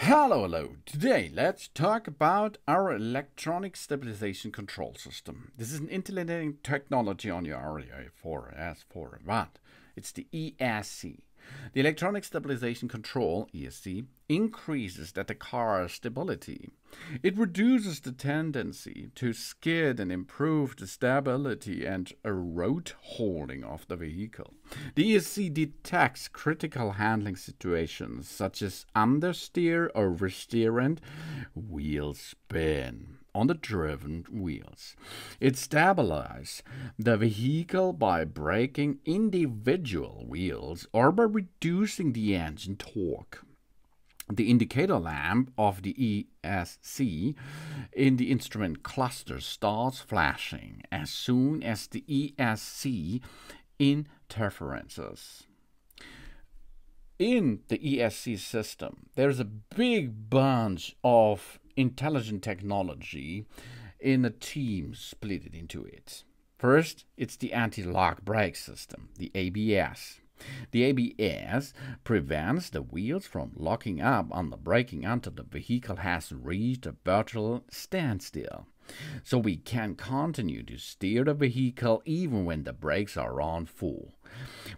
Hello. Today, let's talk about our electronic stabilization control system. This is an intelligent technology on your REA4S4 watt. It's the ESC. The electronic stabilization control, ESC, increases the car's stability. It reduces the tendency to skid and improves the stability and road holding of the vehicle. The ESC detects critical handling situations such as understeer, oversteer, and wheel spin on the driven wheels. It stabilizes the vehicle by braking individual wheels or by reducing the engine torque. The indicator lamp of the ESC in the instrument cluster starts flashing as soon as the ESC interferences. In the ESC system, there's a big bunch of intelligent technology in a team split into it. First, it's the anti-lock brake system, the ABS. The ABS prevents the wheels from locking up on the braking until the vehicle has reached a virtual standstill. So we can continue to steer the vehicle even when the brakes are on full.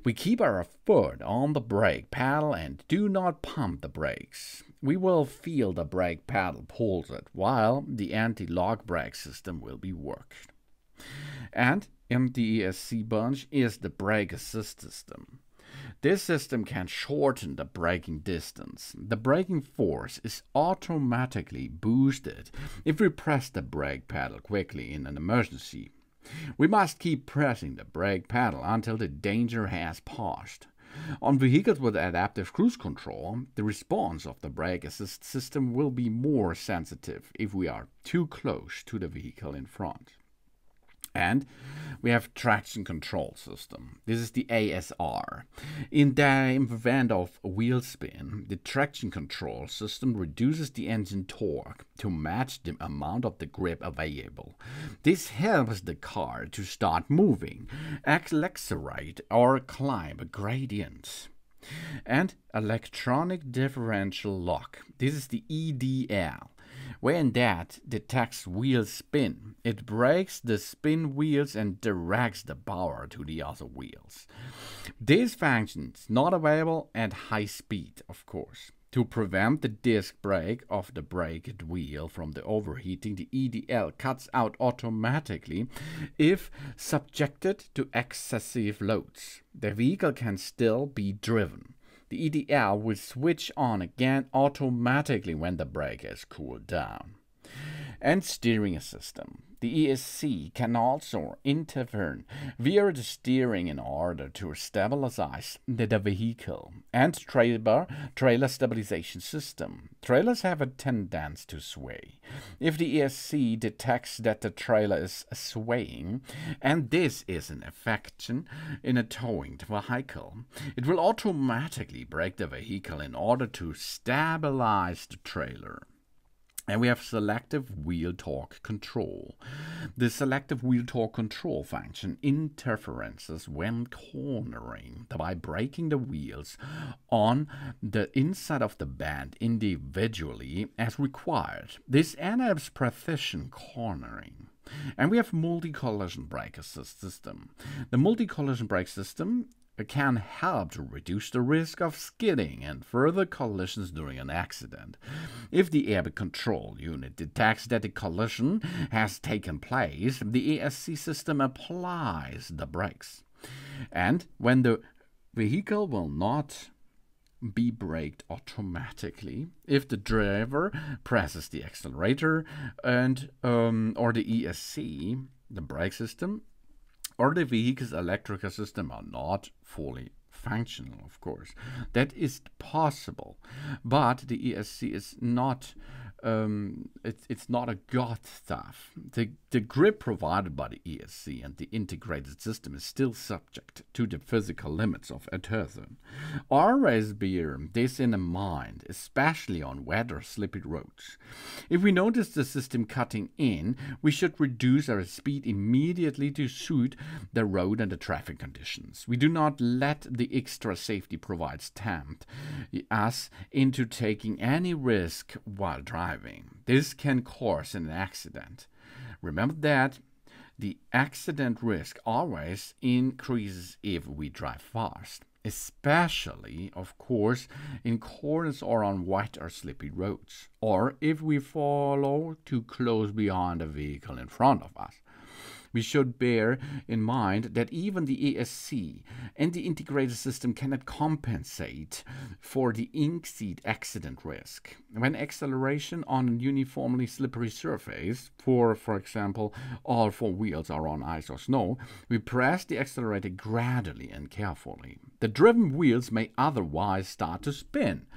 We keep our foot on the brake pedal and do not pump the brakes. We will feel the brake pedal pulls it while the anti-lock brake system will be worked. And in the ESC bunch is the brake assist system. This system can shorten the braking distance. The braking force is automatically boosted if we press the brake pedal quickly in an emergency. We must keep pressing the brake pedal until the danger has passed. On vehicles with adaptive cruise control, the response of the brake assist system will be more sensitive if we are too close to the vehicle in front. And we have traction control system. This is the ASR. In the event of wheel spin, the traction control system reduces the engine torque to match the amount of the grip available. This helps the car to start moving, accelerate, or climb a gradient. And electronic differential lock. This is the EDL. When that detects wheel spin, it brakes the spin wheels and directs the power to the other wheels. This function is not available at high speed, of course. To prevent the disc brake of the braked wheel from the overheating, the EDL cuts out automatically if subjected to excessive loads. The vehicle can still be driven. The EDL will switch on again automatically when the brake is cooled down. And steering system. The ESC can also intervene via the steering in order to stabilize the vehicle. And trailer stabilization system. Trailers have a tendency to sway. If the ESC detects that the trailer is swaying, and this is an affection in a towing vehicle, it will automatically brake the vehicle in order to stabilize the trailer. And we have selective wheel torque control. The selective wheel torque control function interferences when cornering by braking the wheels on the inside of the band individually as required. This enables precision cornering. And we have multi-collision brake assist system. The multi-collision brake system can help to reduce the risk of skidding and further collisions during an accident. If the airbag control unit detects that the collision has taken place, the ESC system applies the brakes. And when the vehicle will not be braked automatically if the driver presses the accelerator and or the ESC, the brake system, or the vehicle's electrical system are not fully functional, of course. That is possible, but the ESC is not It's not a God stuff. The grip provided by the ESC and the integrated system is still subject to the physical limits of adhesion. Always bear this in mind, especially on wet or slippery roads. If we notice the system cutting in, we should reduce our speed immediately to suit the road and the traffic conditions. We do not let the extra safety provides tempt us into taking any risk while driving. This can cause an accident. Remember that the accident risk always increases if we drive fast, especially, of course, in corners or on wet or slippery roads, or if we follow too close behind a vehicle in front of us. We should bear in mind that even the ESC and the integrated system cannot compensate for the exceed accident risk. When acceleration on a uniformly slippery surface, for example, all four wheels are on ice or snow, we press the accelerator gradually and carefully. The driven wheels may otherwise start to spin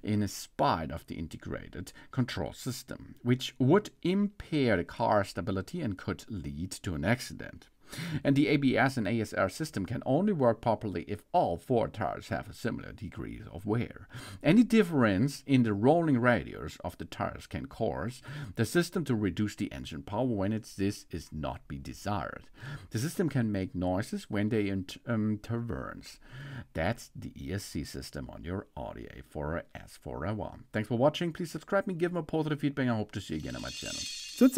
in spite of the integrated control system, which would impair the car stability and could lead to an accident. And the ABS and ASR system can only work properly if all four tires have a similar degree of wear. Any difference in the rolling radius of the tires can cause the system to reduce the engine power when this is not be desired. The system can make noises when they intervenes. That's the ESC system on your Audi A4 S401. Thanks for watching. Please subscribe me, give me a positive feedback. I hope to see you again on my channel. Sit.